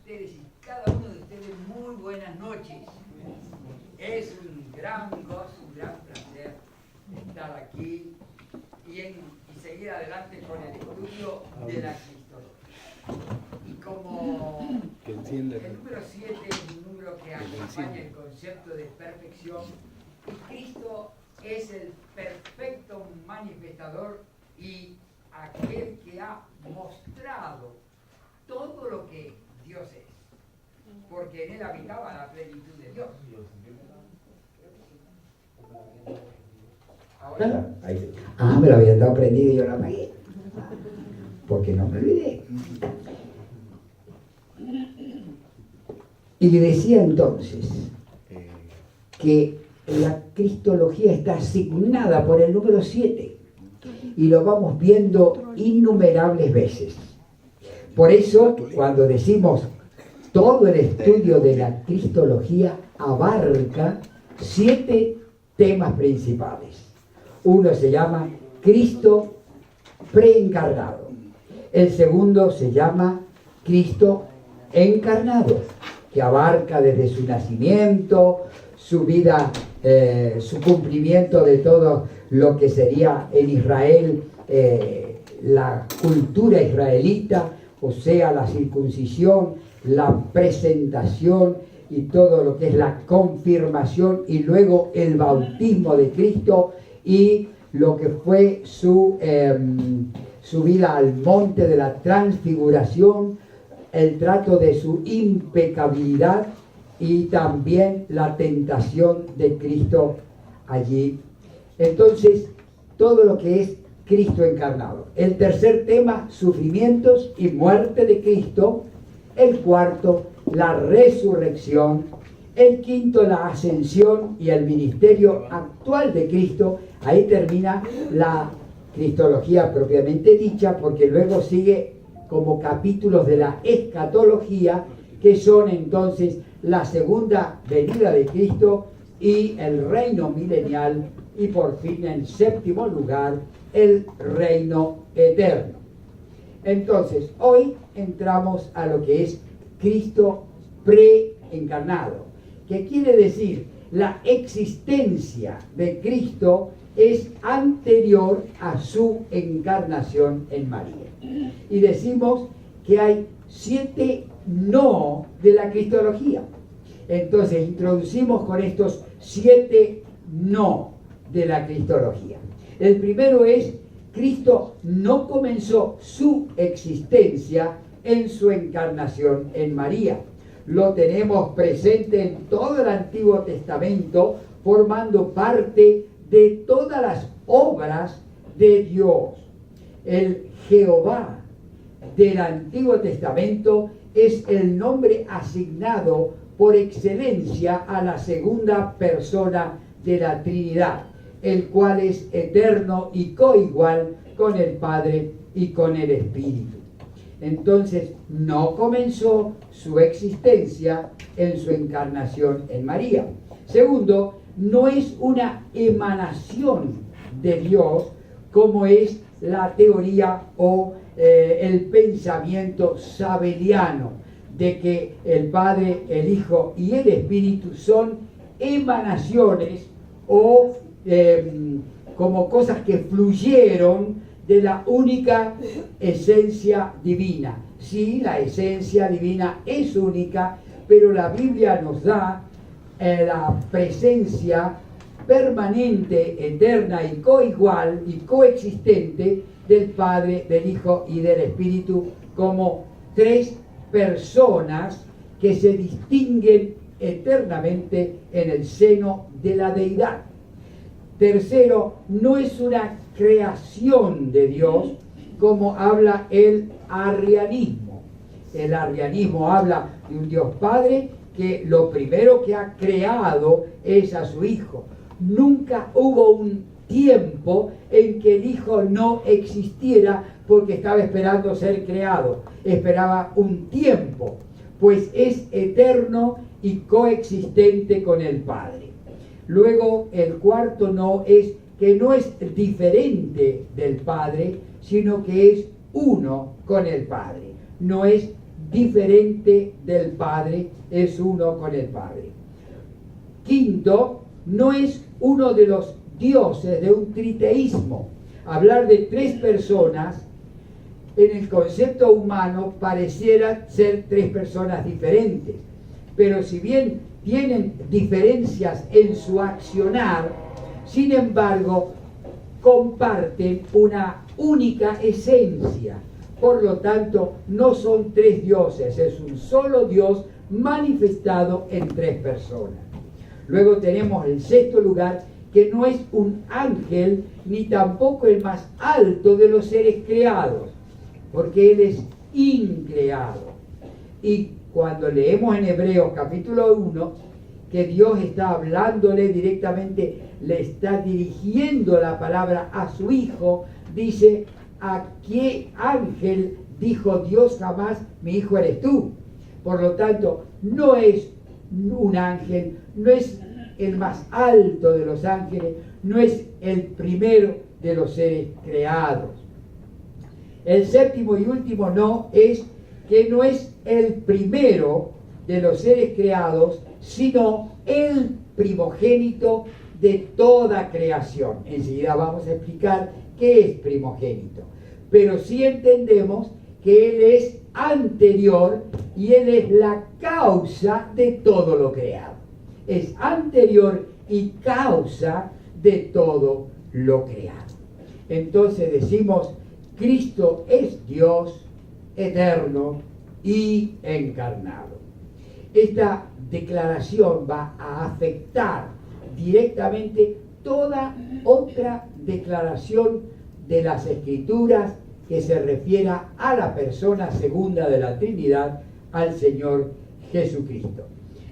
ustedes y cada uno de ustedes muy buenas noches. Es un gran gozo, un gran placer estar aquí y seguir adelante con el estudio de la Cristología. Y como el número 7 es un número que acompaña el concepto de perfección, Cristo es el perfecto manifestador y aquel que ha mostrado todo lo que Dios es, porque en él habitaba la plenitud de Dios. Ahora, me lo habían dado prendido y yo lo apagué, porque no me olvidé. Y le decía entonces que la cristología está asignada por el número 7 y lo vamos viendo innumerables veces. Por eso, cuando decimos todo el estudio de la cristología abarca 7 temas principales. Uno se llama Cristo preencarnado. El segundo se llama Cristo encarnado, que abarca desde su nacimiento, su vida, su cumplimiento de todo lo que sería en Israel la cultura israelita, o sea, la circuncisión, la presentación y todo lo que es la confirmación y luego el bautismo de Cristo y lo que fue su vida al monte de la transfiguración, el trato de su impecabilidad y también la tentación de Cristo allí. Entonces, todo lo que es Cristo encarnado. El tercer tema, sufrimientos y muerte de Cristo. El cuarto, la resurrección. El quinto, la ascensión y el ministerio actual de Cristo. Ahí termina la cristología propiamente dicha, porque luego sigue como capítulos de la escatología, que son entonces la segunda venida de Cristo y el reino milenial, y por fin en séptimo lugar el reino eterno. Entonces, hoy entramos a lo que es Cristo preencarnado, que quiere decir la existencia de Cristo es anterior a su encarnación en María. Y decimos que hay 7 no de la cristología. Entonces introducimos con estos 7 no de la cristología. El primero es: Cristo no comenzó su existencia en su encarnación en María. Lo tenemos presente en todo el Antiguo Testamento, formando parte de todas las obras de Dios. El Jehová del Antiguo Testamento es el nombre asignado por excelencia a la segunda persona de la Trinidad, el cual es eterno y coigual con el Padre y con el Espíritu. Entonces, no comenzó su existencia en su encarnación en María. Segundo, no es una emanación de Dios como es la teoría o el pensamiento sabeliano de que el Padre, el Hijo y el Espíritu son emanaciones o como cosas que fluyeron de la única esencia divina. Sí, la esencia divina es única, pero la Biblia nos da la presencia permanente, eterna y coigual y coexistente del Padre, del Hijo y del Espíritu como 3 personas que se distinguen eternamente en el seno de la deidad. Tercero, no es una creación de Dios como habla el arrianismo. El arrianismo habla de un Dios Padre que lo primero que ha creado es a su Hijo. Nunca hubo un tiempo en que el Hijo no existiera porque estaba esperando ser creado. Esperaba un tiempo, pues es eterno y coexistente con el Padre. Luego, el cuarto no es que no es diferente del Padre, sino que es uno con el Padre. No es diferente del Padre, es uno con el Padre. Quinto, no es uno de los dioses de un triteísmo. Hablar de tres personas en el concepto humano pareciera ser tres personas diferentes, pero si bien tienen diferencias en su accionar, sin embargo comparten una única esencia. Por lo tanto, no son tres dioses, es un solo Dios manifestado en tres personas. Luego tenemos el sexto lugar, que no es un ángel ni tampoco el más alto de los seres creados, porque Él es increado. Y cuando leemos en Hebreos capítulo 1, que Dios está hablándole directamente, le está dirigiendo la palabra a su Hijo, dice: ¿a qué ángel dijo Dios jamás, mi hijo eres tú? Por lo tanto, no es un ángel, no es el más alto de los ángeles, no es el primero de los seres creados. El séptimo y último no es que no es el primero de los seres creados, sino el primogénito de toda creación. Enseguida vamos a explicar qué es primogénito. Pero sí entendemos que Él es anterior y Él es la causa de todo lo creado. Es anterior y causa de todo lo creado. Entonces decimos: Cristo es Dios eterno y encarnado. Esta declaración va a afectar directamente toda otra declaración de las Escrituras que se refiera a la persona segunda de la Trinidad, al Señor Jesucristo.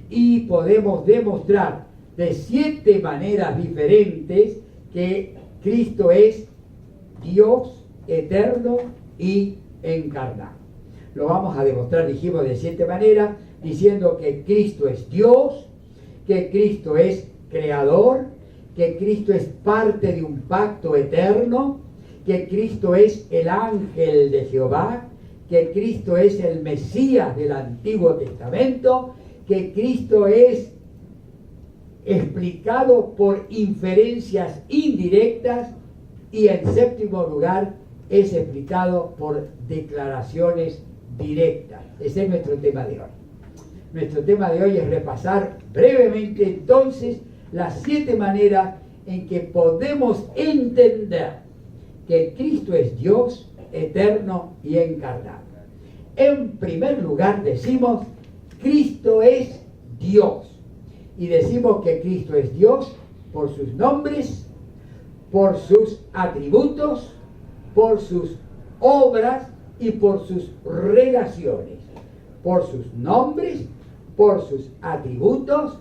Y podemos demostrar de 7 maneras diferentes que Cristo es Dios eterno y encarnado. Lo vamos a demostrar, dijimos, de 7 maneras, diciendo que Cristo es Dios, que Cristo es creador, que Cristo es parte de un pacto eterno, que Cristo es el ángel de Jehová, que Cristo es el Mesías del Antiguo Testamento, que Cristo es explicado por inferencias indirectas, y en séptimo lugar es explicado por declaraciones directas. Ese es nuestro tema de hoy. Nuestro tema de hoy es repasar brevemente entonces las 7 maneras en que podemos entender que Cristo es Dios eterno y encarnado. En primer lugar decimos: Cristo es Dios. Y decimos que Cristo es Dios por sus nombres, por sus atributos, por sus obras y por sus relaciones. Por sus nombres, por sus atributos,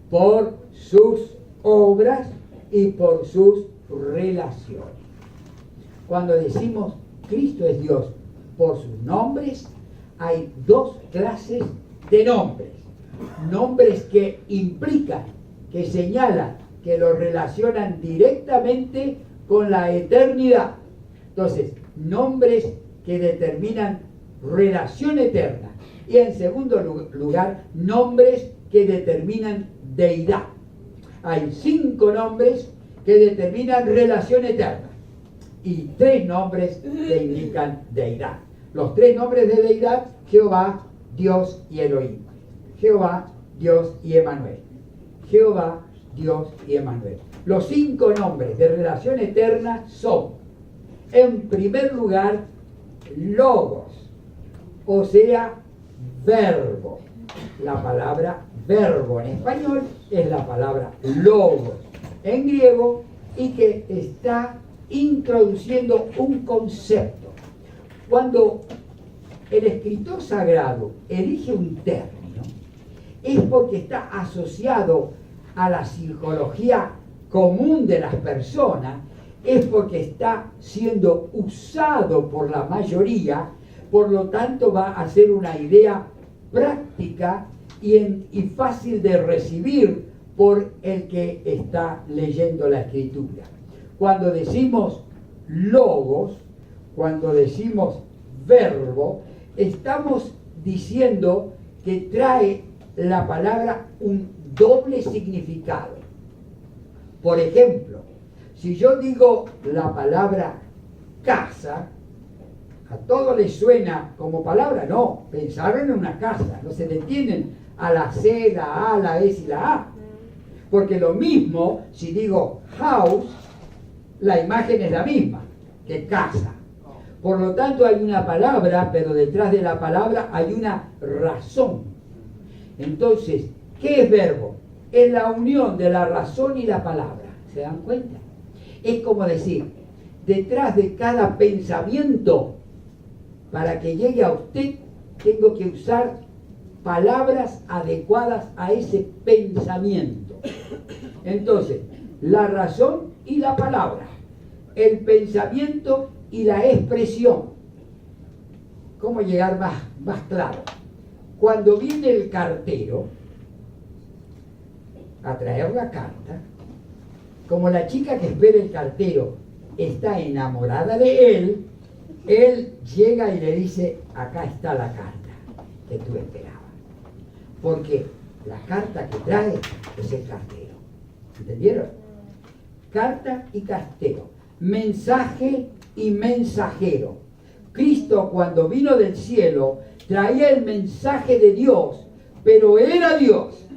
por sus obras y por sus relaciones. Cuando decimos Cristo es Dios por sus nombres, hay 2 clases de nombres. Nombres que implican, que señalan, que lo relacionan directamente con la eternidad. Entonces, nombres que determinan relación eterna. Y en segundo lugar, nombres que determinan deidad. Hay 5 nombres que determinan relación eterna y 3 nombres que indican deidad. Los 3 nombres de deidad: Jehová, Dios y Elohim. Jehová, Dios y Emmanuel. Jehová, Dios y Emmanuel. Los 5 nombres de relación eterna son, en primer lugar, logos, o sea, verbo. La palabra verbo en español es la palabra logos en griego, y que está introduciendo un concepto. Cuando el escritor sagrado elige un término, es porque está asociado a la psicología común de las personas, es porque está siendo usado por la mayoría, por lo tanto va a ser una idea práctica y fácil de recibir por el que está leyendo la Escritura. Cuando decimos logos, cuando decimos verbo, estamos diciendo que trae la palabra un doble significado. Por ejemplo, si yo digo la palabra casa, ¿a todos les suena como palabra? No, pensaron en una casa, no se detienen a la C, la A, la S y la A. Porque lo mismo, si digo house, la imagen es la misma que casa. Por lo tanto hay una palabra, pero detrás de la palabra hay una razón. Entonces, ¿qué es verbo? Es la unión de la razón y la palabra. ¿Se dan cuenta? Es como decir, detrás de cada pensamiento, para que llegue a usted, tengo que usar palabras adecuadas a ese pensamiento. Entonces, la razón y la palabra, el pensamiento y la expresión. ¿Cómo llegar más claro? Cuando viene el cartero a traer la carta, como la chica que espera el cartero está enamorada de él, él llega y le dice, acá está la carta que tú esperabas. Porque la carta que trae es el cartero. ¿Entendieron? Carta y cartero. Mensaje y mensajero. Cristo, cuando vino del cielo, traía el mensaje de Dios, pero era Dios.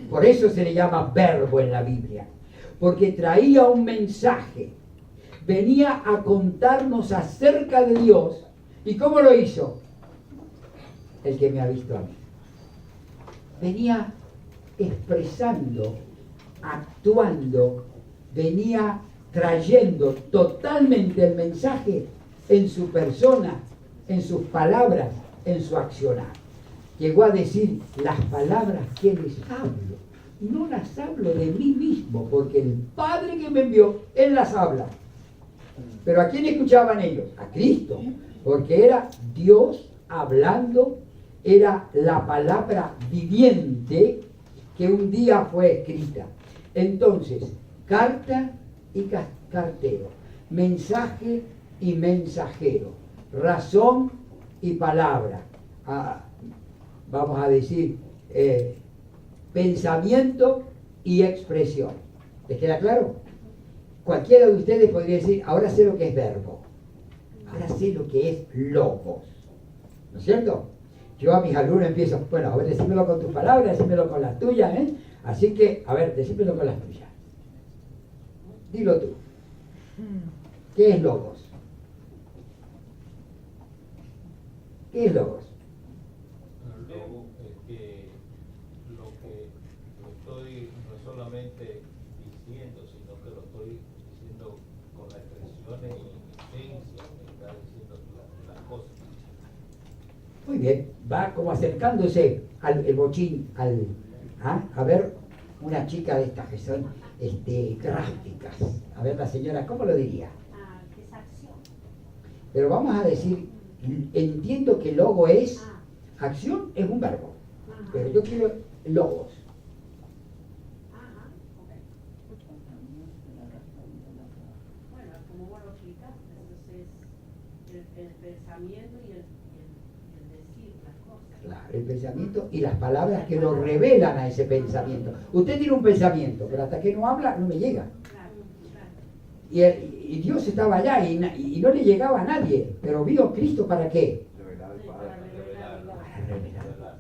Por eso se le llama verbo en la Biblia, porque traía un mensaje, venía a contarnos acerca de Dios. ¿Y cómo lo hizo? El que me ha visto a mí. Venía expresando, actuando, venía trayendo totalmente el mensaje en su persona, en sus palabras, en su accionar. Llegó a decir, las palabras que les hablo, no las hablo de mí mismo, porque el Padre que me envió, Él las habla. ¿Pero a quién escuchaban ellos? A Cristo, porque era Dios hablando, era la palabra viviente que un día fue escrita. Entonces, carta y cartero, mensaje y mensajero, razón y palabra, vamos a decir, pensamiento y expresión. ¿Les queda claro? Cualquiera de ustedes podría decir, ahora sé lo que es verbo, ahora sé lo que es logos, ¿no es cierto? Yo a mis alumnos empiezo, bueno, a ver, decímelo con tus palabras, decímelo con las tuyas, ¿eh? Así que, a ver, decímelo con las tuyas. Dilo tú. ¿Qué es logos? ¿Qué es logos? El logo es que lo estoy no es solamente diciendo, sino que lo estoy diciendo con las expresiones y esencia que está diciendo las cosas. Muy bien, va como acercándose al el bochín, a ver una chica de estas que son gráficas. A ver la señora, ¿cómo lo diría? Es acción. Pero vamos a decir, entiendo que logo es, acción es un verbo, pero yo quiero logos. Bueno, como vos lo explicaste, entonces el pensamiento y el decir las cosas. Claro, el pensamiento y las palabras que lo revelan a ese pensamiento. Usted tiene un pensamiento, pero hasta que no habla, no me llega. Claro, claro. Y Dios estaba allá y no le llegaba a nadie, pero vino Cristo ¿para qué? Para revelar.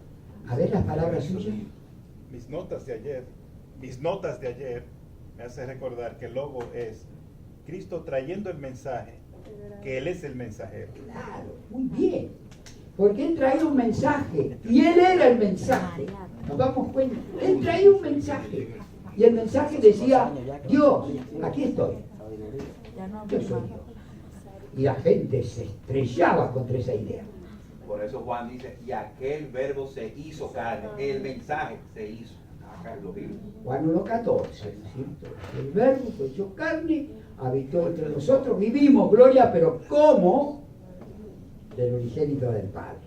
A ver las palabras suyas. Mis notas de ayer me hacen recordar que el logo es Cristo trayendo el mensaje, que Él es el mensajero. Claro, muy bien. Porque Él traía un mensaje y Él era el mensaje. Nos damos cuenta. Él traía un mensaje y el mensaje decía, Dios, aquí estoy. Yo soy Dios. Y la gente se estrellaba contra esa idea. Por eso Juan dice, y aquel verbo se hizo carne, el mensaje se hizo. Acá lo vimos. Juan 1:14, ¿cierto? El verbo fue hecho carne, habitó entre nosotros, vivimos, gloria, pero ¿cómo? Del unigénito del Padre.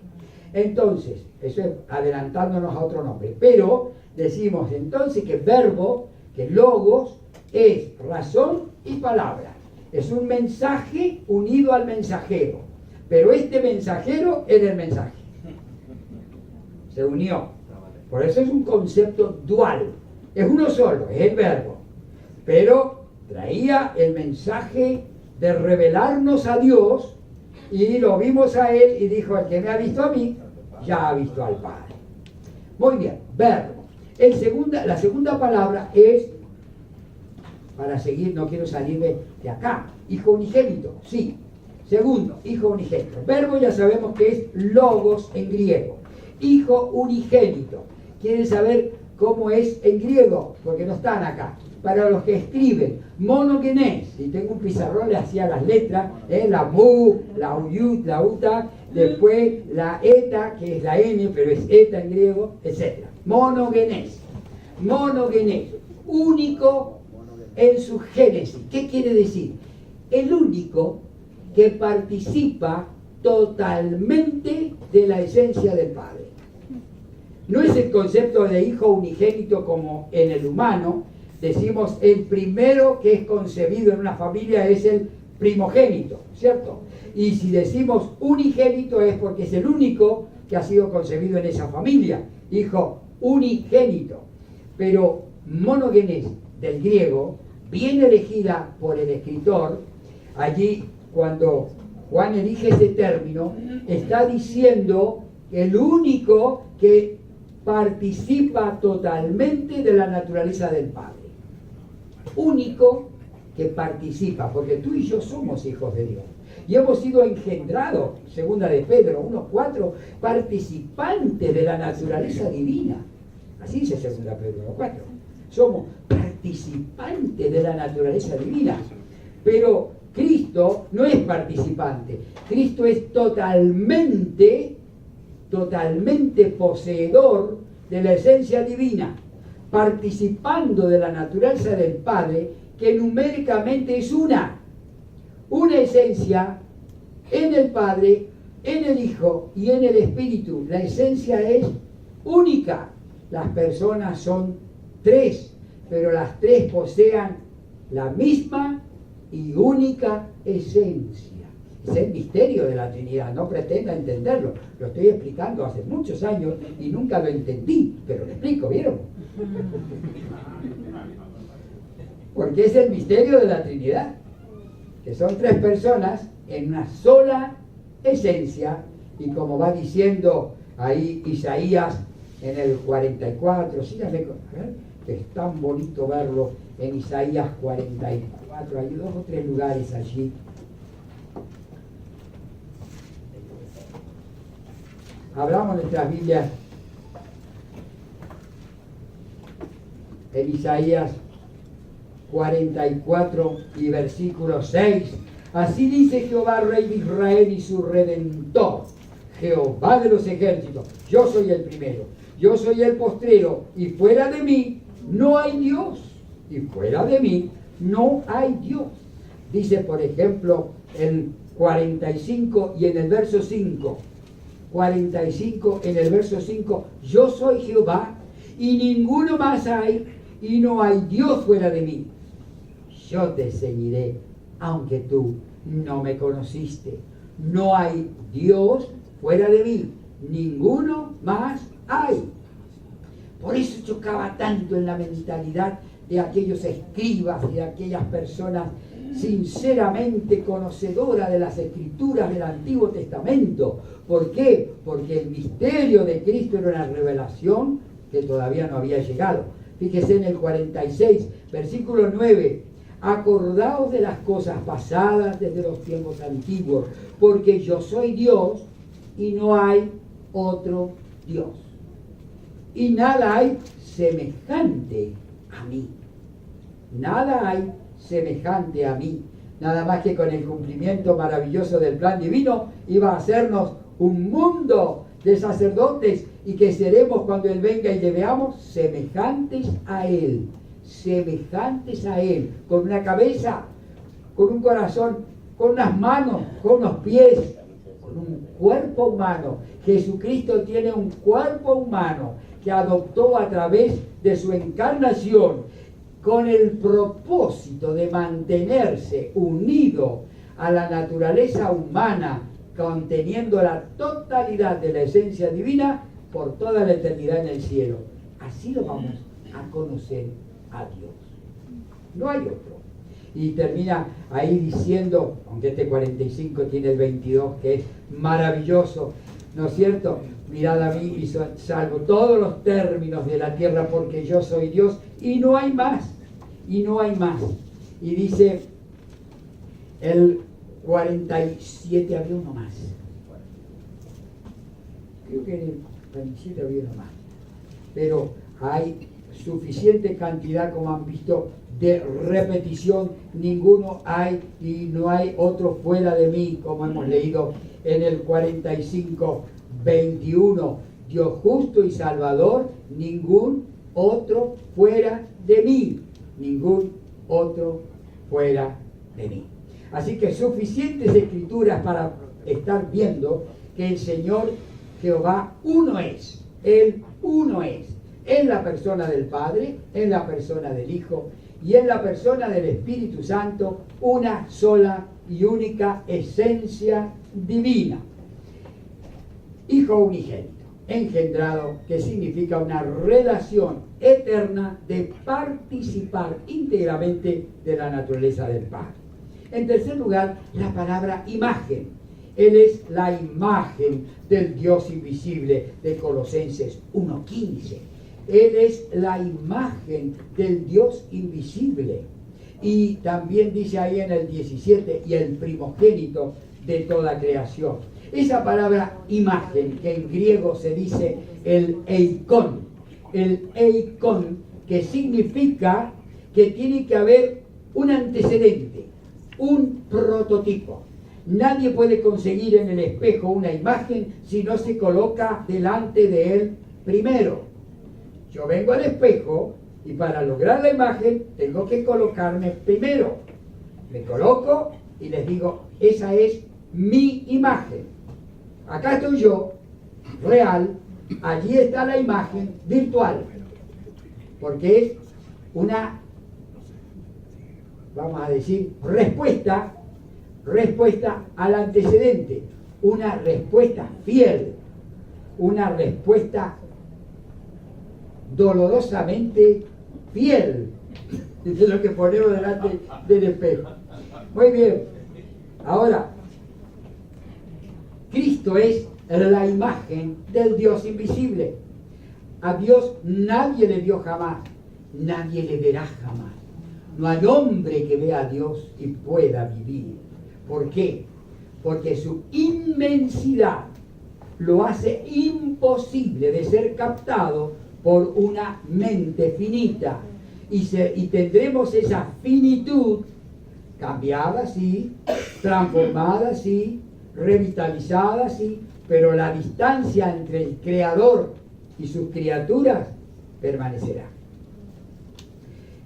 Entonces, eso es adelantándonos a otro nombre, pero decimos entonces que verbo, que logos, es razón y palabra. Es un mensaje unido al mensajero, pero este mensajero era el mensaje. se unió. Por eso es un concepto dual. Es uno solo, es el verbo. Pero traía el mensaje de revelarnos a Dios y lo vimos a Él y dijo, el que me ha visto a mí, ya ha visto al Padre. Muy bien, verbo. La segunda palabra es, para seguir, no quiero salirme de acá, hijo unigénito, sí. Segundo, hijo unigénito. Verbo ya sabemos que es logos en griego. Hijo unigénito. ¿Quieren saber cómo es en griego? Porque no están acá. Para los que escriben, monogenes, si tengo un pizarrón le hacía las letras, la mu, la uyut, la uta, después la eta, que es la n, pero es eta en griego, etc. Monogenes. Monogenes. Único en su génesis. ¿Qué quiere decir? El único que participa totalmente de la esencia del Padre. No es el concepto de hijo unigénito como en el humano. Decimos el primero que es concebido en una familia es el primogénito, ¿cierto? Y si decimos unigénito es porque es el único que ha sido concebido en esa familia, hijo unigénito. Pero monogenes del griego, bien elegida por el escritor, allí cuando Juan elige ese término, está diciendo el único que participa totalmente de la naturaleza del Padre. Único que participa, porque tú y yo somos hijos de Dios. Y hemos sido engendrados, segunda de Pedro 1:4, participantes de la naturaleza divina. Así dice segunda Pedro 1:4. Somos participantes de la naturaleza divina. Pero Cristo no es participante. Cristo es totalmente poseedor de la esencia divina, participando de la naturaleza del Padre, que numéricamente es una esencia en el Padre, en el Hijo y en el Espíritu. La esencia es única. Las personas son tres, pero las tres posean la misma y única esencia. Es el misterio de la Trinidad, no pretenda entenderlo. Lo estoy explicando hace muchos años y nunca lo entendí, pero lo explico, ¿vieron? Porque es el misterio de la Trinidad, que son tres personas en una sola esencia, y como va diciendo ahí Isaías en el 44, síganme, a ver, que es tan bonito verlo en Isaías 44, hay 2 o 3 lugares allí. Hablamos en nuestras Biblias en Isaías 44 y versículo 6. Así dice Jehová, Rey de Israel y su Redentor, Jehová de los ejércitos: yo soy el primero, yo soy el postrero, y fuera de mí no hay Dios, y fuera de mí no hay Dios. Dice, por ejemplo, el 45 y en el verso 5. 45 en el verso 5, yo soy Jehová y ninguno más hay, y no hay Dios fuera de mí. Yo te ceñiré, aunque tú no me conociste. No hay Dios fuera de mí, ninguno más hay. Por eso chocaba tanto en la mentalidad de aquellos escribas y de aquellas personas sinceramente conocedoras de las escrituras del Antiguo Testamento. ¿Por qué? Porque el misterio de Cristo era una revelación que todavía no había llegado. Fíjese en el 46, versículo 9. Acordaos de las cosas pasadas desde los tiempos antiguos, porque yo soy Dios y no hay otro Dios. Y nada hay semejante a mí. Nada hay semejante a mí. Nada más que con el cumplimiento maravilloso del plan divino iba a hacernos un mundo de sacerdotes, y que seremos, cuando Él venga y le veamos, semejantes a Él, con una cabeza, con un corazón, con unas manos, con unos pies, con un cuerpo humano. Jesucristo tiene un cuerpo humano que adoptó a través de su encarnación, con el propósito de mantenerse unido a la naturaleza humana, conteniendo la totalidad de la esencia divina. por toda la eternidad en el cielo. Así lo vamos a conocer a Dios. No hay otro. Y termina ahí diciendo, aunque este 45 tiene el 22, que es maravilloso, ¿no es cierto? Mirad a mí y salvo todos los términos de la tierra, porque yo soy Dios y no hay más. Y no hay más. Y dice el 47, había uno más. Creo que en el 47 había uno más. Pero hay suficiente cantidad, como han visto, de repetición. Ninguno hay y no hay otro fuera de mí, como hemos leído en el 45, 21. Dios justo y salvador, ningún otro fuera de mí. Ningún otro fuera de mí. Así que suficientes escrituras para estar viendo que el Señor Jehová uno es. Él uno es. En la persona del Padre, en la persona del Hijo y en la persona del Espíritu Santo, una sola y única esencia divina. Hijo unigénito, engendrado, que significa una relación eterna de participar íntegramente de la naturaleza del Padre. En tercer lugar, la palabra imagen. Él es la imagen del Dios invisible de Colosenses 1:15. Él es la imagen del Dios invisible. Y también dice ahí en el 17, y el primogénito de toda creación. Esa palabra imagen, que en griego se dice el eikon, que significa que tiene que haber un antecedente, un prototipo. Nadie puede conseguir en el espejo una imagen si no se coloca delante de él primero. Yo vengo al espejo y para lograr la imagen tengo que colocarme primero. Me coloco y les digo, esa es mi imagen. Acá estoy yo, real, allí está la imagen virtual. Porque es una, vamos a decir, respuesta al antecedente. Una respuesta fiel. Una respuesta dolorosamente fiel. Eso es lo que ponemos delante del espejo. Muy bien. Ahora, Cristo es la imagen del Dios invisible. A Dios nadie le vio jamás, nadie le verá jamás. No hay hombre que vea a Dios y pueda vivir. ¿Por qué? Porque su inmensidad lo hace imposible de ser captado por una mente finita. Y tendremos esa finitud cambiada, sí, transformada, sí, revitalizada, sí, pero la distancia entre el Creador y sus criaturas permanecerá.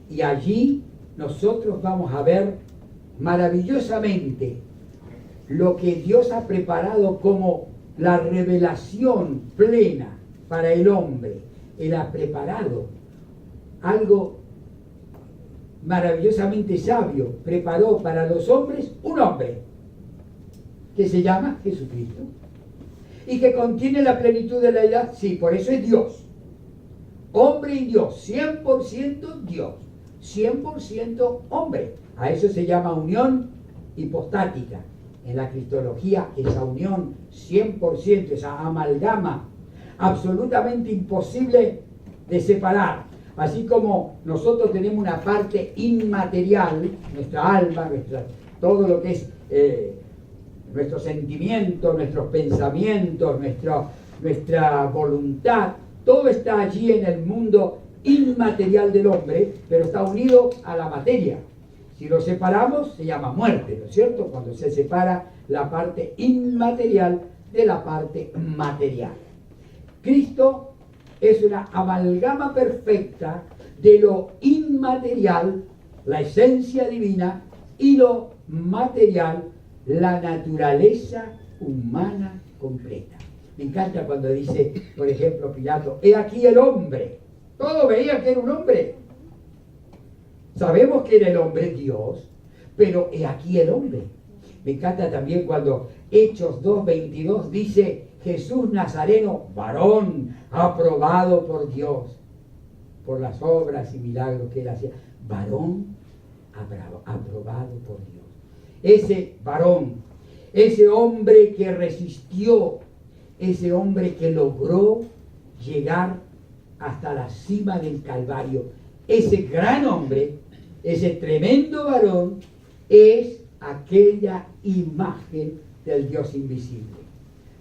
Y allí nosotros vamos a ver maravillosamente lo que Dios ha preparado como la revelación plena para el hombre. Él ha preparado algo maravillosamente sabio. Preparó para los hombres un hombre que se llama Jesucristo y que contiene la plenitud de la edad. Sí, por eso es Dios, hombre y Dios, 100% Dios, 100% hombre. A eso se llama unión hipostática. En la cristología, esa unión 100%, esa amalgama absolutamente imposible de separar. Así como nosotros tenemos una parte inmaterial, nuestra alma, todo lo que es nuestros sentimientos, nuestros pensamientos, nuestra voluntad, todo está allí en el mundo inmaterial del hombre, pero está unido a la materia. Si lo separamos, se llama muerte, ¿no es cierto? Cuando se separa la parte inmaterial de la parte material. Cristo es una amalgama perfecta de lo inmaterial, la esencia divina, y lo material, la naturaleza humana completa. Me encanta cuando dice, por ejemplo, Pilato, he aquí el hombre. Todos veían que era un hombre. Sabemos que era el hombre Dios, pero he aquí el hombre. Me encanta también cuando Hechos 2:22 dice, Jesús Nazareno, varón, aprobado por Dios, por las obras y milagros que él hacía. Varón aprobado por Dios. Ese varón, ese hombre que resistió, ese hombre que logró llegar hasta la cima del Calvario, ese gran hombre, ese tremendo varón, es aquella imagen del Dios invisible.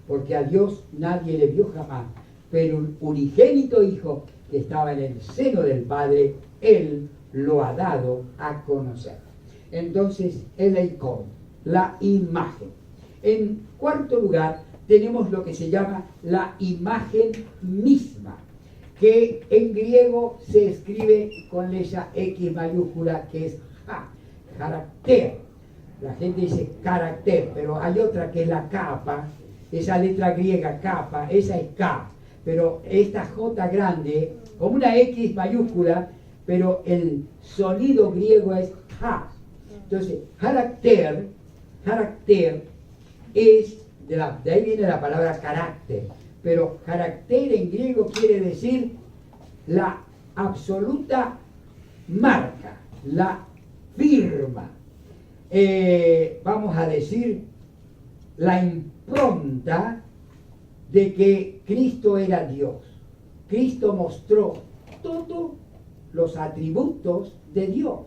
Porque a Dios nadie le vio jamás, pero un unigénito Hijo que estaba en el seno del Padre, Él lo ha dado a conocer. Entonces, el icon, la imagen. En cuarto lugar, tenemos lo que se llama la imagen misma, que en griego se escribe con esa X mayúscula, que es carácter. La gente dice carácter, pero hay otra que es la capa, esa letra griega capa, esa es K, pero esta J grande, como una X mayúscula, pero el sonido griego es H. Entonces, carácter es, de ahí viene la palabra carácter, pero carácter en griego quiere decir la absoluta marca, la firma, vamos a decir, la impronta de que Cristo era Dios. Cristo mostró todos los atributos de Dios.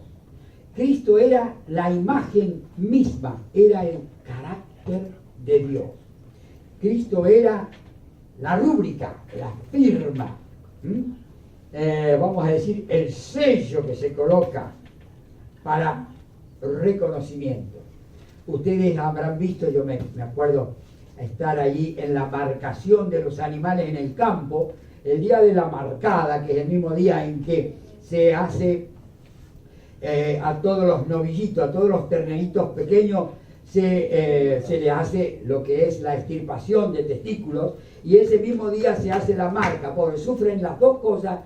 Cristo era la imagen misma, era el carácter de Dios. Cristo era la rúbrica, la firma, vamos a decir, el sello que se coloca para reconocimiento. Ustedes habrán visto, yo me acuerdo estar allí en la marcación de los animales en el campo, el día de la marcada, que es el mismo día en que se hace a todos los novillitos, a todos los terneritos pequeños, se le hace lo que es la extirpación de testículos, y ese mismo día se hace la marca, porque sufren las dos cosas,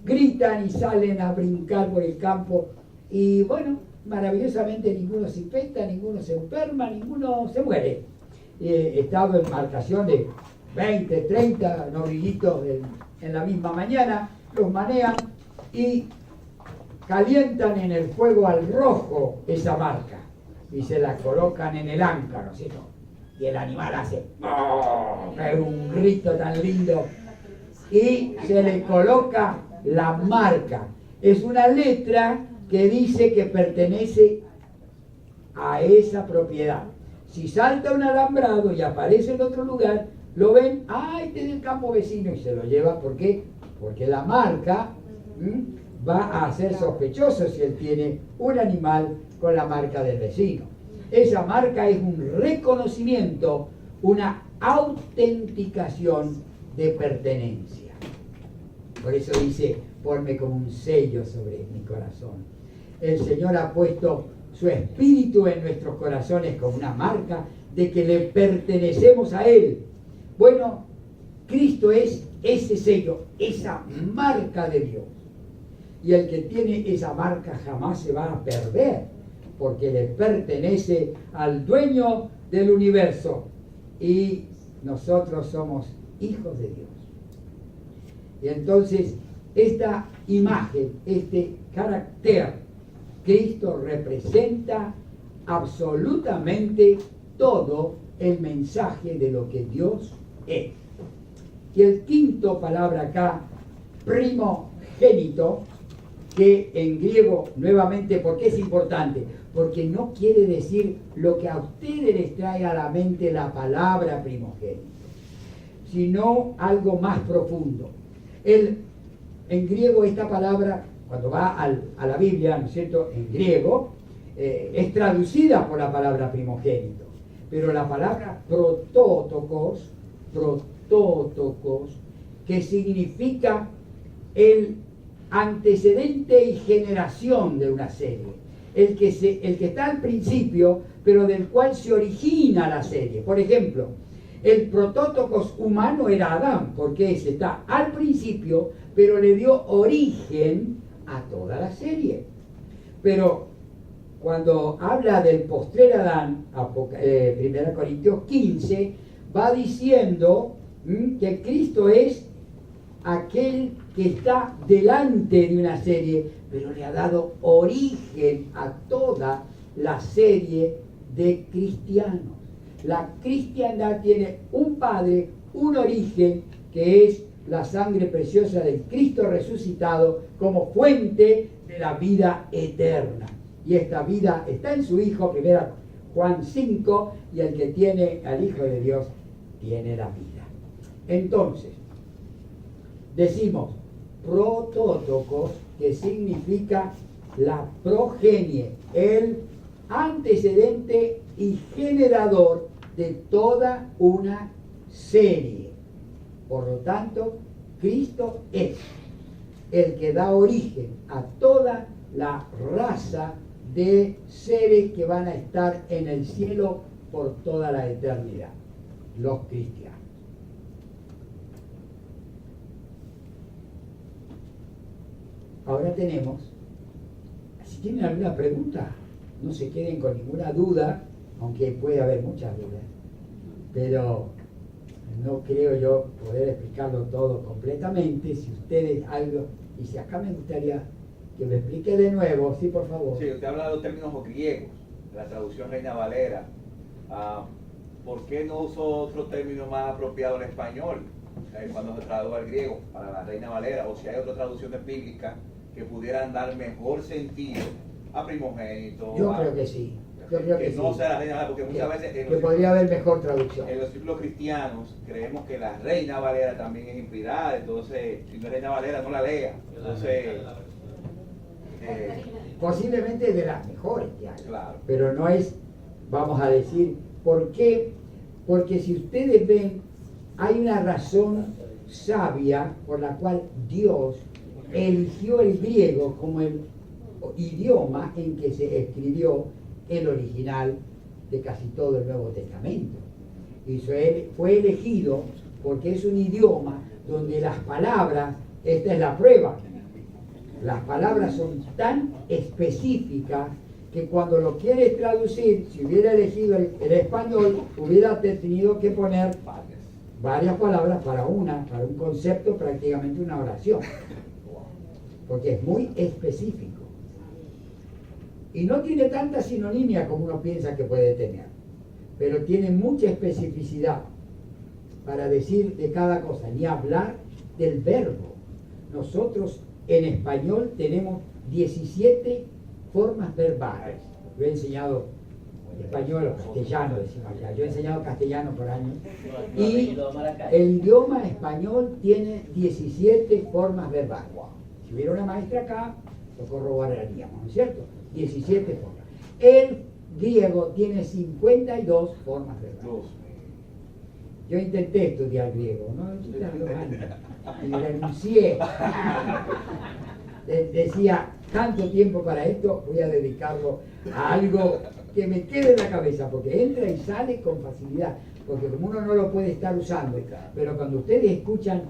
gritan y salen a brincar por el campo, y bueno, maravillosamente ninguno se infecta, ninguno se enferma, ninguno se muere. He estado en marcación de 20, 30 novillitos en la misma mañana, los manean y calientan en el fuego al rojo esa marca y se la colocan en el anca, ¿no es cierto? Y el animal hace un grito tan lindo y se le coloca la marca. Es una letra que dice que pertenece a esa propiedad. Si salta un alambrado y aparece en otro lugar, lo ven, este es del campo vecino, y se lo lleva. ¿Por qué? Porque la marca va a ser sospechoso si él tiene un animal con la marca del vecino. Esa marca es un reconocimiento, una autenticación de pertenencia. Por eso dice, ponme como un sello sobre mi corazón. El Señor ha puesto su espíritu en nuestros corazones como una marca de que le pertenecemos a Él. Bueno, Cristo es ese sello, esa marca de Dios. Y el que tiene esa marca jamás se va a perder, porque le pertenece al dueño del universo. Y nosotros somos hijos de Dios. Y entonces, esta imagen, este carácter, Cristo representa absolutamente todo el mensaje de lo que Dios es. Y el quinto palabra acá, primogénito, que en griego, nuevamente, ¿por qué es importante? Porque no quiere decir lo que a ustedes les trae a la mente la palabra primogénito, sino algo más profundo. En griego esta palabra, cuando va a la Biblia, ¿no es cierto?, en griego, es traducida por la palabra primogénito. Pero la palabra protótokos, que significa el antecedente y generación de una serie. El que está al principio, pero del cual se origina la serie. Por ejemplo, el protótokos humano era Adán, porque ese está al principio, pero le dio origen a toda la serie. Pero cuando habla del postrer Adán, 1 Corintios 15, va diciendo que Cristo es aquel que está delante de una serie, pero le ha dado origen a toda la serie de cristianos. La cristiandad tiene un padre, un origen, que es la sangre preciosa del Cristo resucitado como fuente de la vida eterna. Y esta vida está en su Hijo, 1 Juan 5, y el que tiene al Hijo de Dios tiene la vida. Entonces, decimos protótocos, que significa la progenie, el antecedente y generador de toda una serie. Por lo tanto, Cristo es el que da origen a toda la raza de seres que van a estar en el cielo por toda la eternidad, los cristianos. Ahora tenemos, si tienen alguna pregunta, no se queden con ninguna duda, aunque puede haber muchas dudas, pero no creo yo poder explicarlo todo completamente. Si ustedes algo, y si acá me gustaría que me explique de nuevo, sí, por favor. Sí, usted habla de los términos griegos, la traducción Reina Valera. ¿Por qué no usó otro término más apropiado en español cuando se tradujo al griego para la Reina Valera? O si hay otras traducciones bíblicas que pudieran dar mejor sentido a primogénito. Yo creo que sí. Yo creo que no sí. sea la Reina Valera, porque muchas veces que podría haber mejor traducción. En los círculos cristianos creemos que la Reina Valera también es inspirada, entonces si no es Reina Valera no la lea. Entonces, posiblemente de las mejores que hay, claro. Pero no es, vamos a decir, ¿por qué? Porque si ustedes ven, hay una razón sabia por la cual Dios eligió el griego como el idioma en que se escribió el original de casi todo el Nuevo Testamento. Y fue elegido porque es un idioma donde las palabras, esta es la prueba, las palabras son tan específicas que cuando lo quieres traducir, si hubiera elegido el español, hubiera tenido que poner varias palabras para un concepto, prácticamente una oración, porque es muy específico. Y no tiene tanta sinonimia como uno piensa que puede tener, pero tiene mucha especificidad para decir de cada cosa, ni hablar del verbo. Nosotros en español tenemos 17 formas verbales. Yo he enseñado español o castellano, decimos acá. Yo he enseñado castellano por años. Y el idioma español tiene 17 formas verbales. Si hubiera una maestra acá, lo corroboraríamos, ¿no es cierto? 17 formas. El griego tiene 52 formas verbales. Yo intenté estudiar griego, ¿no? Y renuncié. Decía, tanto tiempo para esto, voy a dedicarlo a algo que me quede en la cabeza, porque entra y sale con facilidad, porque como uno no lo puede estar usando, pero cuando ustedes escuchan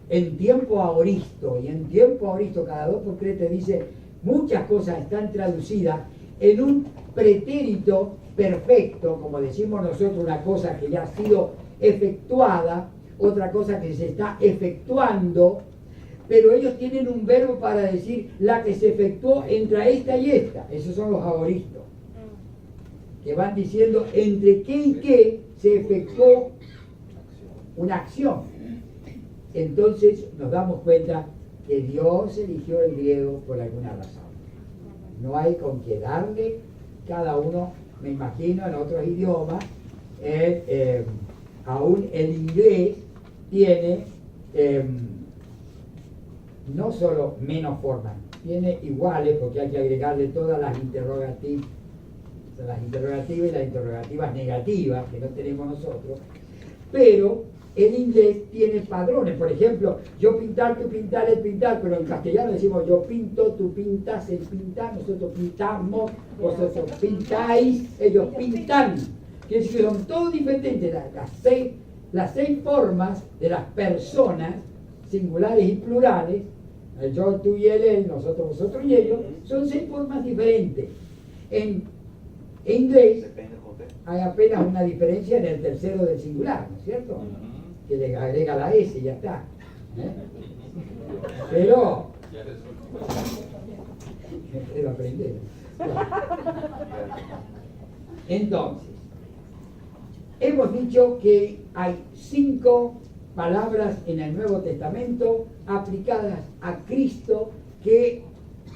en tiempo aoristo, y en tiempo aoristo cada 2 por 3 te dice, muchas cosas están traducidas en un pretérito perfecto, como decimos nosotros, una cosa que ya ha sido efectuada, otra cosa que se está efectuando, pero ellos tienen un verbo para decir la que se efectuó entre esta y esta. Esos son los aoristos, que van diciendo entre qué y qué se efectuó una acción. Entonces nos damos cuenta que Dios eligió el griego por alguna razón. No hay con qué darle, cada uno, me imagino, en otros idiomas, aún el inglés tiene no solo menos formas, tiene iguales, porque hay que agregarle todas las interrogativas y las interrogativas negativas que no tenemos nosotros, pero el inglés tiene padrones. Por ejemplo, yo pintar, tú pintar, el pintar, pero en castellano decimos yo pinto, tú pintas, el pintar, nosotros pintamos, vosotros pintáis, ellos pintan. Quiere decir que son todos diferentes. Las seis formas de las personas, singulares y plurales, el yo, tú y él, nosotros, vosotros y ellos, son 6 formas diferentes. En inglés hay apenas una diferencia en el tercero del singular, ¿no es cierto? Ujú. Que le agrega la S y ya está. ¿Eh? Pero, quiero aprender. Entonces, hemos dicho que hay 5 palabras en el Nuevo Testamento aplicadas a Cristo que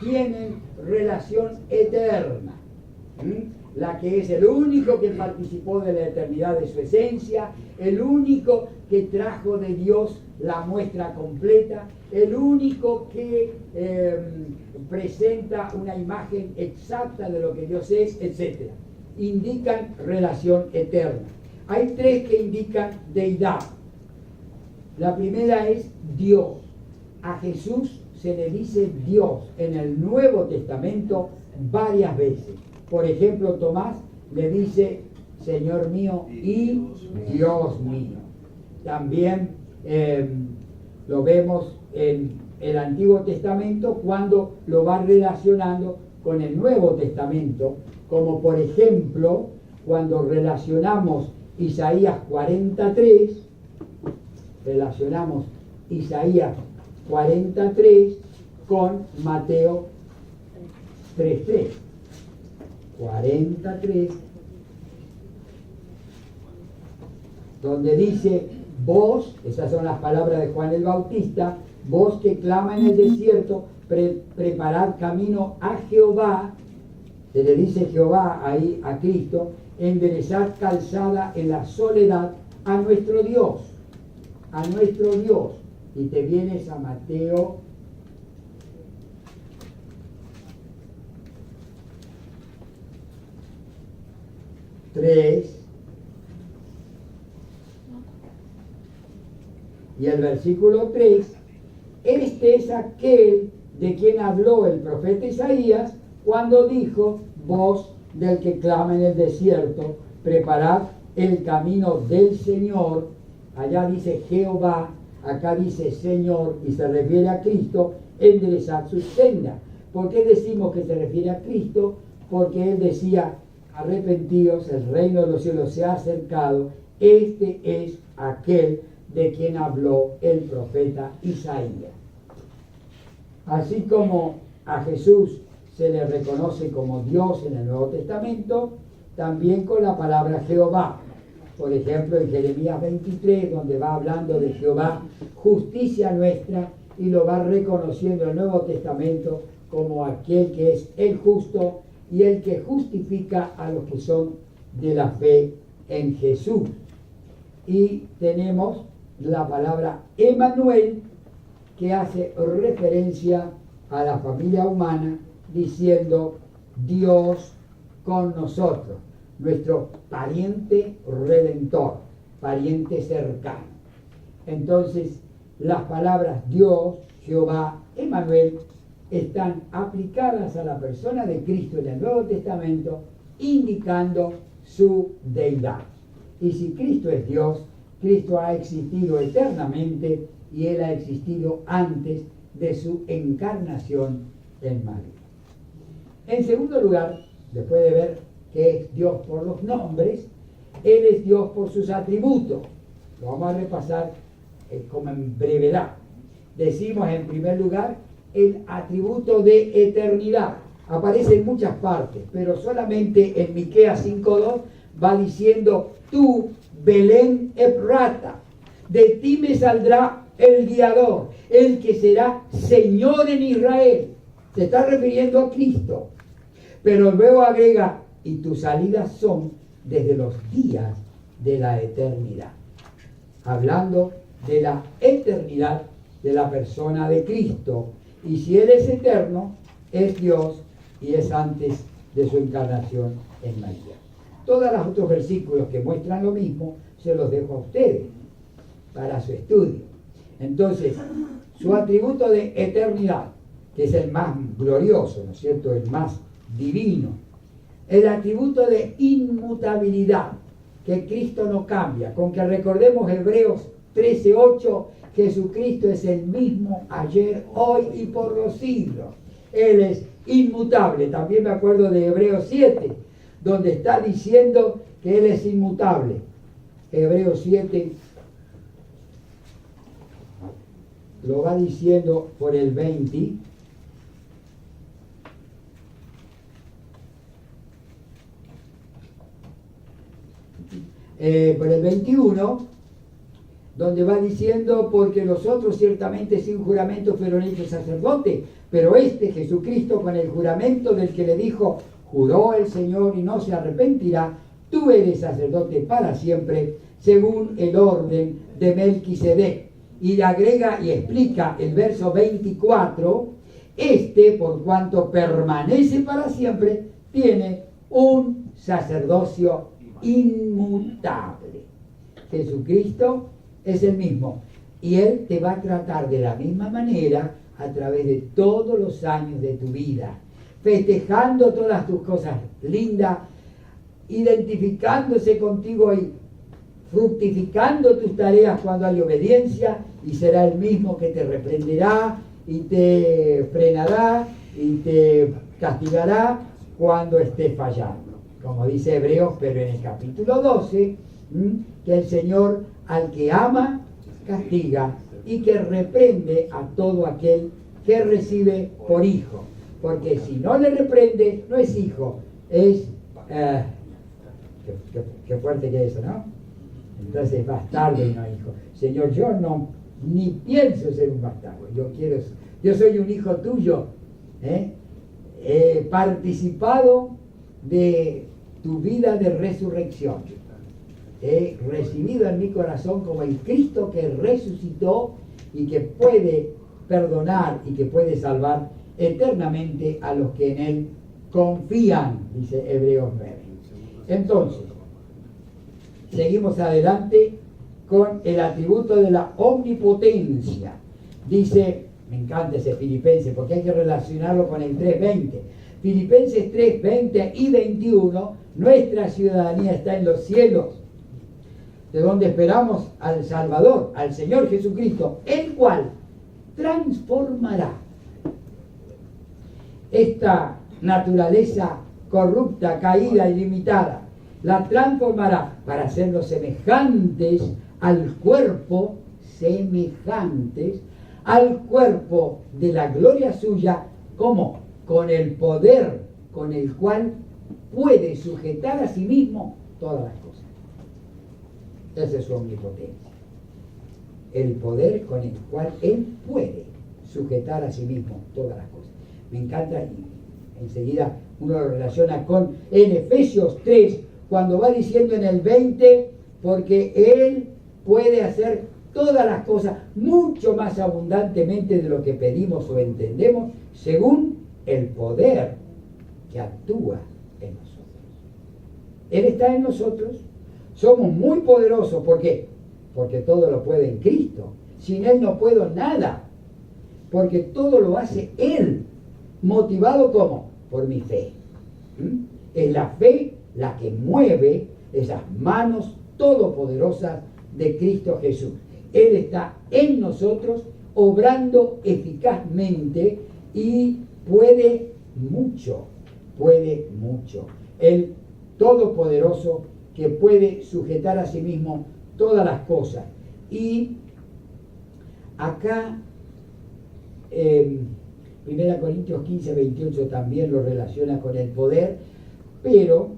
tienen relación eterna. La que es el único que participó de la eternidad de su esencia, el único que trajo de Dios la muestra completa, el único que presenta una imagen exacta de lo que Dios es, etc. Indican relación eterna. Hay 3 que indican deidad. La primera es Dios. A Jesús se le dice Dios en el Nuevo Testamento varias veces. Por ejemplo, Tomás le dice Señor mío y Dios mío. También lo vemos en el Antiguo Testamento cuando lo va relacionando con el Nuevo Testamento, como por ejemplo cuando relacionamos Isaías 43, relacionamos Isaías 43 con Mateo 3:3. 43, donde dice, vos, esas son las palabras de Juan el Bautista, vos que clama en el desierto, preparad camino a Jehová, se le dice Jehová ahí a Cristo, enderezad calzada en la soledad a nuestro Dios, y te vienes a Mateo 3 y el versículo 3, este es aquel de quien habló el profeta Isaías cuando dijo, voz del que clama en el desierto, preparad el camino del Señor. Allá dice Jehová, acá dice Señor, y se refiere a Cristo, enderezad sus sendas. ¿Por qué decimos que se refiere a Cristo? Porque Él decía, arrepentíos, el reino de los cielos se ha acercado. Este es aquel de quien habló el profeta Isaías. Así como a Jesús se le reconoce como Dios en el Nuevo Testamento, también con la palabra Jehová. Por ejemplo, en Jeremías 23, donde va hablando de Jehová, justicia nuestra, y lo va reconociendo el Nuevo Testamento como aquel que es el justo y el que justifica a los que son de la fe en Jesús. Y tenemos la palabra Emmanuel, que hace referencia a la familia humana, diciendo Dios con nosotros, nuestro pariente redentor, pariente cercano. Entonces, las palabras Dios, Jehová, Emmanuel, están aplicadas a la persona de Cristo en el Nuevo Testamento, indicando su deidad. Y si Cristo es Dios, Cristo ha existido eternamente y Él ha existido antes de su encarnación en María. En segundo lugar, después de ver que es Dios por los nombres, Él es Dios por sus atributos. Lo vamos a repasar como en brevedad. Decimos en primer lugar el atributo de eternidad. Aparece en muchas partes, pero solamente en Miqueas 5:2 va diciendo, tú, Belén Efrata, de ti me saldrá el guiador, el que será Señor en Israel. Se está refiriendo a Cristo. Pero luego agrega, y tus salidas son desde los días de la eternidad. Hablando de la eternidad de la persona de Cristo. Y si Él es eterno, es Dios y es antes de su encarnación en María. Todos los otros versículos que muestran lo mismo, se los dejo a ustedes para su estudio. Entonces, su atributo de eternidad, que es el más glorioso, ¿no es cierto?, el más divino. El atributo de inmutabilidad, que Cristo no cambia. Con que recordemos Hebreos 13:8, Jesucristo es el mismo ayer, hoy y por los siglos. Él es inmutable. También me acuerdo de Hebreos 7, donde está diciendo que Él es inmutable. Hebreos 7 lo va diciendo por el 20. Por el 21, donde va diciendo, porque los otros ciertamente sin juramento fueron hechos sacerdotes, pero este Jesucristo con el juramento del que le dijo, juró el Señor y no se arrepentirá, tú eres sacerdote para siempre, según el orden de Melquisedec. Y le agrega y explica el verso 24, este, por cuanto permanece para siempre, tiene un sacerdocio inmutable. Jesucristo es el mismo y Él te va a tratar de la misma manera a través de todos los años de tu vida, festejando todas tus cosas lindas, identificándose contigo y fructificando tus tareas cuando hay obediencia, y será el mismo que te reprenderá y te frenará y te castigará cuando estés fallando. Como dice Hebreos, pero en el capítulo 12, que el Señor al que ama, castiga, y que reprende a todo aquel que recibe por hijo. Porque si no le reprende, no es hijo, es... qué fuerte que es eso, ¿no? Entonces bastardo y no hijo. Señor, yo no, ni pienso ser un bastardo. Yo soy un hijo tuyo. He participado de tu vida de resurrección. He recibido en mi corazón como el Cristo que resucitó y que puede perdonar y que puede salvar eternamente a los que en Él confían, dice Hebreos 9. Entonces, seguimos adelante con el atributo de la omnipotencia. Dice, me encanta ese Filipenses porque hay que relacionarlo con el 3:20. Filipenses 3:20 y 21, nuestra ciudadanía está en los cielos, de donde esperamos al Salvador, al Señor Jesucristo, el cual transformará esta naturaleza corrupta, caída y limitada, la transformará para hacerlos semejantes al cuerpo, de la gloria suya, como con el poder con el cual puede sujetar a sí mismo todas las cosas. Esa es su omnipotencia. El poder con el cual Él puede sujetar a sí mismo todas las cosas. Me encanta, y enseguida uno lo relaciona con en Efesios 3, cuando va diciendo en el 20, porque Él puede hacer todas las cosas mucho más abundantemente de lo que pedimos o entendemos, según el poder que actúa en nosotros. Él está en nosotros, somos muy poderosos. ¿Por qué? Porque todo lo puede en Cristo. Sin Él no puedo nada, porque todo lo hace Él, motivado ¿cómo? Por mi fe. Es la fe la que mueve esas manos todopoderosas de Cristo Jesús. Él está en nosotros, obrando eficazmente y puede mucho. El todopoderoso que puede sujetar a sí mismo todas las cosas. Y acá 1 Corintios 15:28 también lo relaciona con el poder, pero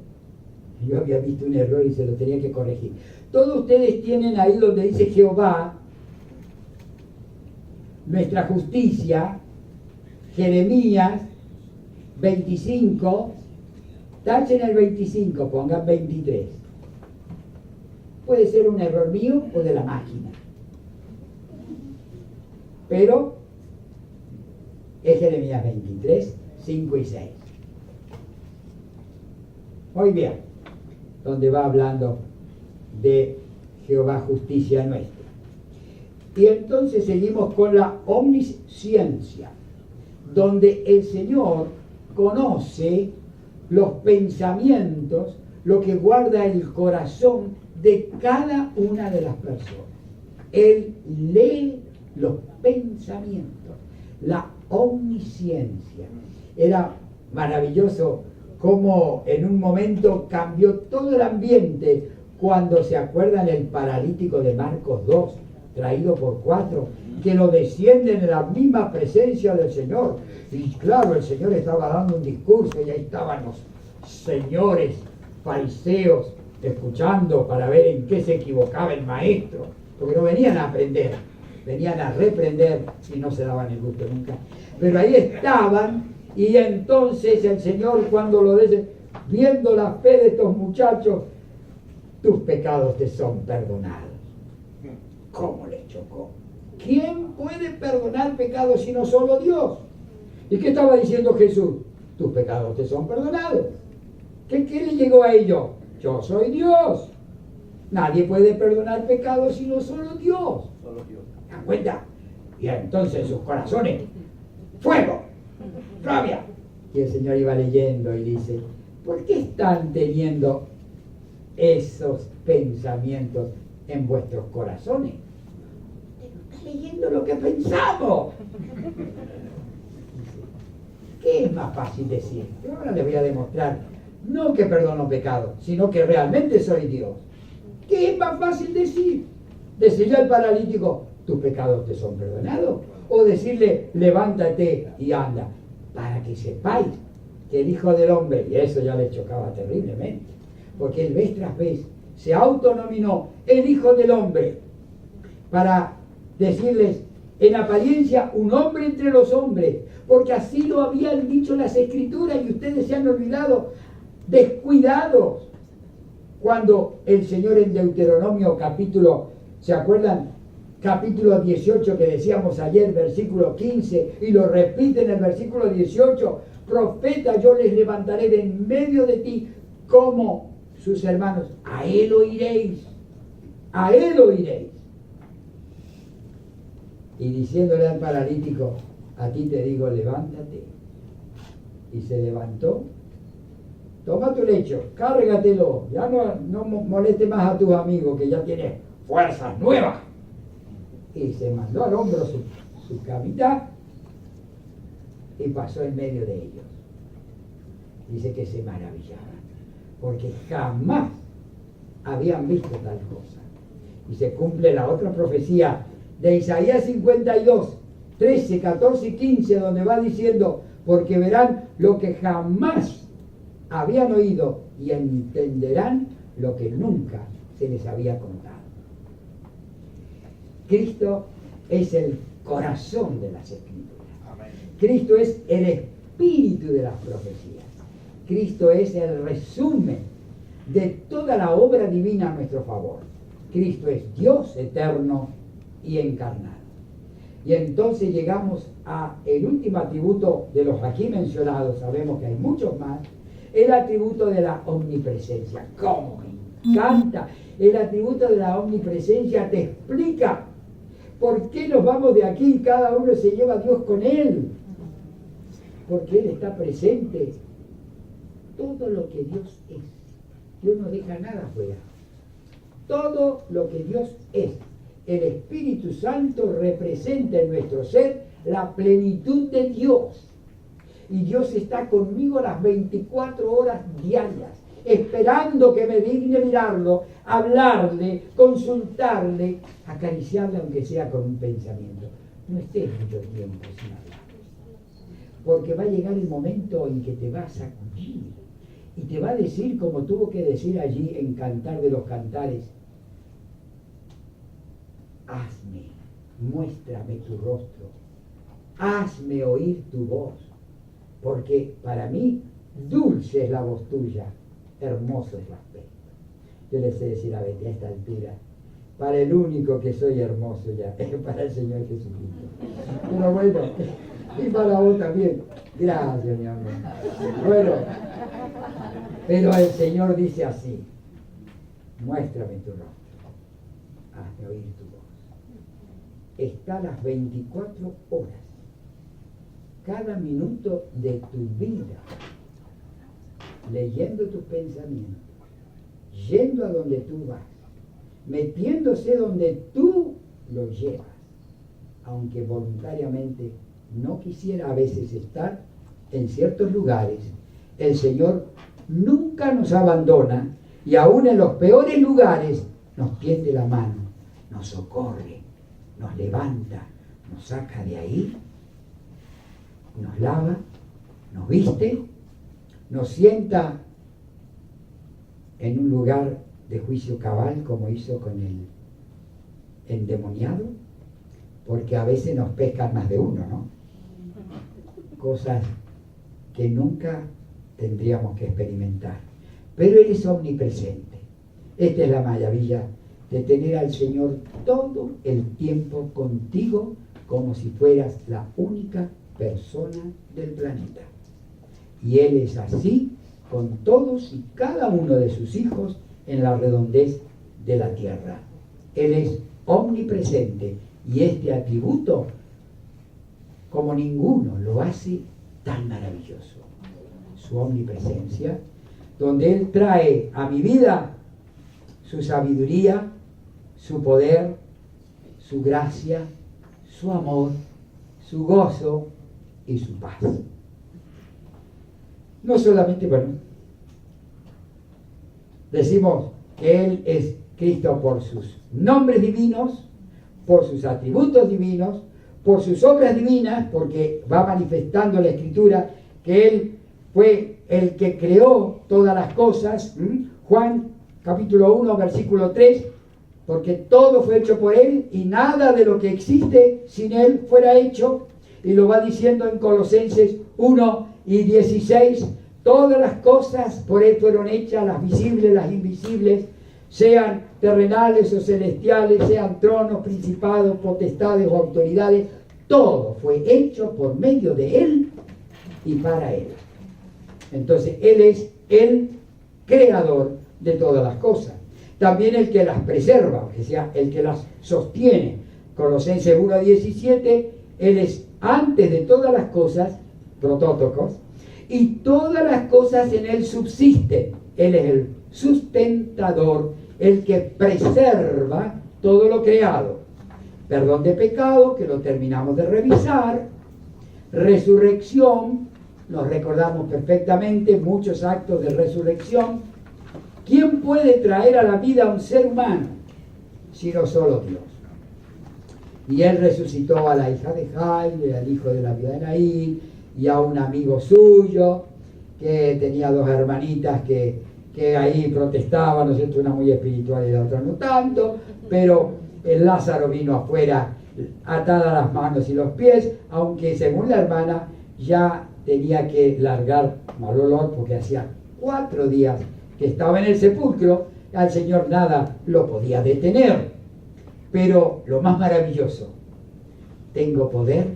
yo había visto un error y se lo tenía que corregir. Todos ustedes tienen ahí donde dice Jehová, nuestra justicia, Jeremías 25, tachen el 25, pongan 23. Puede ser un error mío o de la máquina, pero es Jeremías 23, 5 y 6. Muy bien, donde va hablando de Jehová justicia nuestra. Y entonces seguimos con la omnisciencia, donde el Señor conoce los pensamientos, lo que guarda el corazón de cada una de las personas. Él lee los pensamientos, la omnisciencia. Era maravilloso cómo en un momento cambió todo el ambiente cuando se acuerdan el paralítico de Marcos 2, traído por 4, que lo descienden en la misma presencia del Señor. Y claro, el Señor estaba dando un discurso y ahí estaban los señores fariseos escuchando para ver en qué se equivocaba el maestro, porque no venían a aprender, venían a reprender y no se daban el gusto nunca. Pero ahí estaban, y entonces el Señor, cuando lo dice, viendo la fe de estos muchachos, tus pecados te son perdonados. ¿Cómo les chocó? ¿Quién puede perdonar pecados sino solo Dios? ¿Y qué estaba diciendo Jesús? Tus pecados te son perdonados. ¿Qué le llegó a ellos? Yo soy Dios. Nadie puede perdonar pecados sino solo Dios. Solo Dios. ¿Se dan cuenta? Y entonces sus corazones, fuego, rabia. Y el Señor iba leyendo y dice, ¿por qué están teniendo esos pensamientos en vuestros corazones? Está leyendo lo que pensamos. ¿Qué es más fácil decir? Yo ahora les voy a demostrar, no que perdono pecados, sino que realmente soy Dios. ¿Qué es más fácil decir? Decirle al paralítico, tus pecados te son perdonados. O decirle, levántate y anda. Para que sepáis que el Hijo del Hombre, y eso ya le chocaba terriblemente, porque él vez tras vez se autonominó el Hijo del Hombre para decirles, en apariencia, un hombre entre los hombres, porque así lo habían dicho las Escrituras y ustedes se han olvidado, descuidados. Cuando el Señor en Deuteronomio capítulo, ¿se acuerdan? Capítulo 18 que decíamos ayer, versículo 15, y lo repite en el versículo 18, profeta yo les levantaré de en medio de ti como sus hermanos, a él oiréis, a él oiréis. Y diciéndole al paralítico, a ti te digo, levántate. Y se levantó. Toma tu lecho, cárgatelo, ya no moleste más a tus amigos que ya tienes fuerzas nuevas. Y se mandó al hombro su camita y pasó en medio de ellos. Dice que se maravillaban, porque jamás habían visto tal cosa. Y se cumple la otra profecía de Isaías 52, 13, 14 y 15, donde va diciendo, porque verán lo que jamás habían oído y entenderán lo que nunca se les había contado. Cristo es el corazón de las Escrituras. Cristo es el espíritu de las profecías. Cristo es el resumen de toda la obra divina a nuestro favor. Cristo es Dios eterno y encarnado. Y entonces llegamos a el último atributo de los aquí mencionados, sabemos que hay muchos más, el atributo de la omnipresencia. ¿Cómo me encanta? El atributo de la omnipresencia te explica por qué nos vamos de aquí y cada uno se lleva a Dios con él. Porque Él está presente. Todo lo que Dios es. Dios no deja nada fuera. Todo lo que Dios es. El Espíritu Santo representa en nuestro ser la plenitud de Dios. Y Dios está conmigo las 24 horas diarias, esperando que me digne mirarlo, hablarle, consultarle, acariciarle aunque sea con un pensamiento. No estés mucho tiempo sin hablar. Porque va a llegar el momento en que te va a sacudir y te va a decir, como tuvo que decir allí en Cantar de los Cantares, hazme, muéstrame tu rostro, hazme oír tu voz, porque para mí dulce es la voz tuya, hermoso es el aspecto. Yo les sé decir a Betty a esta altura, para el único que soy hermoso ya, es para el Señor Jesucristo. Pero bueno, y para vos también. Gracias, mi amor. Bueno, pero el Señor dice así, muéstrame tu rostro, hazme oír tu voz. Está las 24 horas, cada minuto de tu vida, leyendo tus pensamientos, yendo a donde tú vas, metiéndose donde tú lo llevas, aunque voluntariamente no quisiera a veces estar en ciertos lugares el Señor nunca nos abandona y aún en los peores lugares nos tiende la mano, nos socorre, nos levanta, nos saca de ahí, nos lava, nos viste, nos sienta en un lugar de juicio cabal como hizo con el endemoniado, porque a veces nos pescan más de uno, ¿no? Cosas que nunca tendríamos que experimentar. Pero Él es omnipresente. Esta es la maravilla de tener al Señor todo el tiempo contigo como si fueras la única persona del planeta. Y Él es así con todos y cada uno de sus hijos en la redondez de la tierra. Él es omnipresente y este atributo, como ninguno, lo hace tan maravilloso. Su omnipresencia, donde Él trae a mi vida su sabiduría, su poder, su gracia, su amor, su gozo y su paz. No solamente, decimos que Él es Cristo por sus nombres divinos, por sus atributos divinos, por sus obras divinas, porque va manifestando la Escritura que Él fue el que creó todas las cosas. Juan capítulo 1, versículo 3, porque todo fue hecho por Él y nada de lo que existe sin Él fuera hecho. Y lo va diciendo en Colosenses 1 y 16, todas las cosas por Él fueron hechas, las visibles, las invisibles, sean terrenales o celestiales, sean tronos, principados, potestades o autoridades, todo fue hecho por medio de Él y para Él. Entonces Él es el creador de todas las cosas, también el que las preserva, o sea, el que las sostiene. Colosenses 1:17, Él es antes de todas las cosas, protótocos, y todas las cosas en Él subsisten. Él es el sustentador, el que preserva todo lo creado. Perdón de pecado, que lo terminamos de revisar. Resurrección, nos recordamos perfectamente muchos actos de resurrección. ¿Quién puede traer a la vida a un ser humano sino solo Dios? Y Él resucitó a la hija de Jairo, al hijo de la viuda de Naín, y a un amigo suyo que tenía dos hermanitas que ahí protestaban, ¿no es cierto? Una muy espiritual y la otra no tanto, pero el Lázaro vino afuera atada las manos y los pies, aunque según la hermana ya tenía que largar mal olor porque hacía 4 días que estaba en el sepulcro, al Señor nada lo podía detener. Pero lo más maravilloso, tengo poder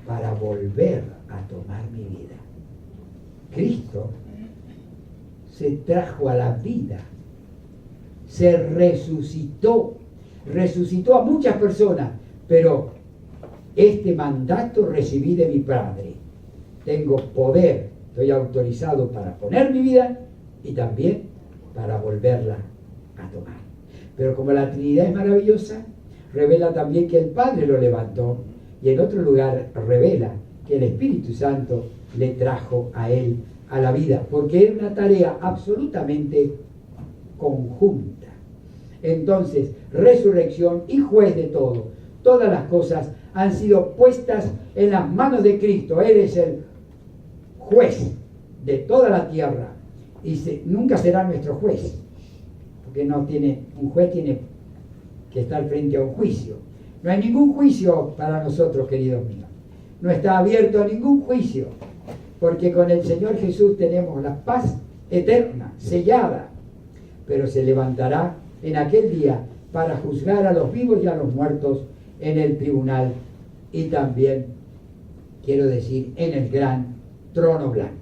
para volver a tomar mi vida. Cristo se trajo a la vida, se resucitó a muchas personas, pero este mandato recibí de mi Padre. Tengo poder, estoy autorizado para poner mi vida y también para volverla a tomar. Pero como la Trinidad es maravillosa, revela también que el Padre lo levantó y en otro lugar revela que el Espíritu Santo le trajo a Él a la vida, porque era una tarea absolutamente conjunta. Entonces, resurrección y juez de todo, todas las cosas han sido puestas en las manos de Cristo. Él es el juez de toda la tierra y nunca será nuestro juez, porque un juez tiene que estar frente a un juicio. No hay ningún juicio para nosotros, queridos míos. No está abierto a ningún juicio, porque con el Señor Jesús tenemos la paz eterna, sellada, pero se levantará en aquel día para juzgar a los vivos y a los muertos en el tribunal y también, quiero decir, en el gran trono blanco.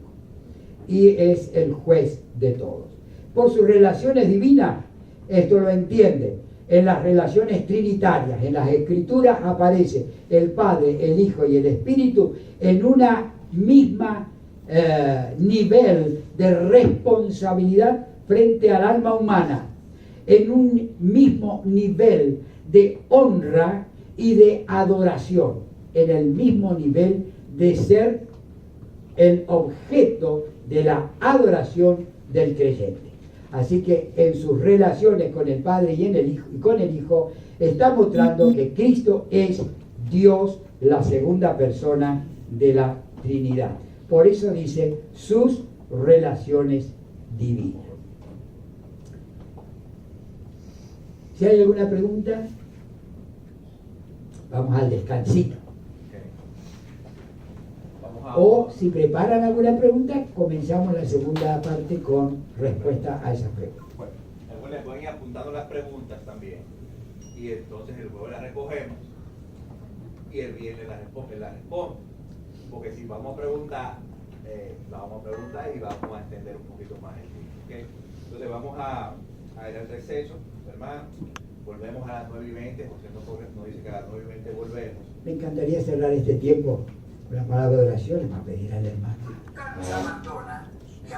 Y es el juez de todos. Por sus relaciones divinas, esto lo entiende. En las relaciones trinitarias, en las Escrituras aparece el Padre, el Hijo y el Espíritu en una misma nivel de responsabilidad frente al alma humana, en un mismo nivel de honra y de adoración, en el mismo nivel de ser el objeto de la adoración del creyente. Así que en sus relaciones con el Padre y con el Hijo, está mostrando que Cristo es Dios, la segunda persona de la Trinidad. Por eso dice sus relaciones divinas. Si hay alguna pregunta, vamos al descansito. O si preparan alguna pregunta, comenzamos la segunda parte con respuesta a esas preguntas. Bueno, algunos le pueden ir apuntando las preguntas también. Y entonces el jueves las recogemos y el viernes las responde. Porque si vamos a preguntar, la vamos a preguntar y vamos a extender un poquito más el tiempo. ¿Okay? Entonces vamos a ir al receso, hermano. Volvemos a las 9:20. José nos dice que a las 9:20 volvemos. Me encantaría cerrar este tiempo con la palabra de oración para pedir al hermano. Carlos abandona y